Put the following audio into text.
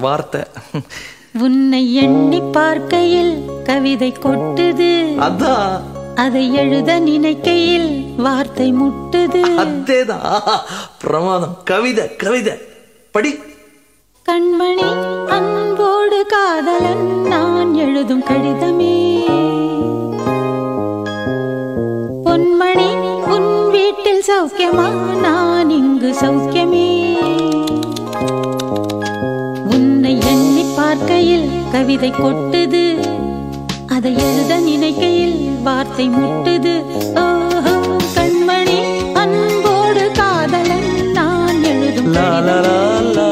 வார்த்தை. உன்னை எண்ணி பார்க்கையில் கவிதை கொட்டுது, அதான் அதை எழுத நினைக்கையில் வார்த்தை முட்டுது. அதேதான் பிரமாதம். கவிதை கவிதை படி. கண்மணி அன்போடு காதலன் நான் எழுதும் கடிதமே, பொன்மணி உன் வீட்டில் சௌக்கியமா நான் இங்கு சௌக்கியமே. உன்னை எண்ணி பார்க்கையில் கவிதை கொட்டுது, அதை எழுத நினைக்கையில் வார்த்தை முட்டுது. ஓஹோ கண்மணி அன்போடு காதலன் நான் எழுதும் கடிதமே.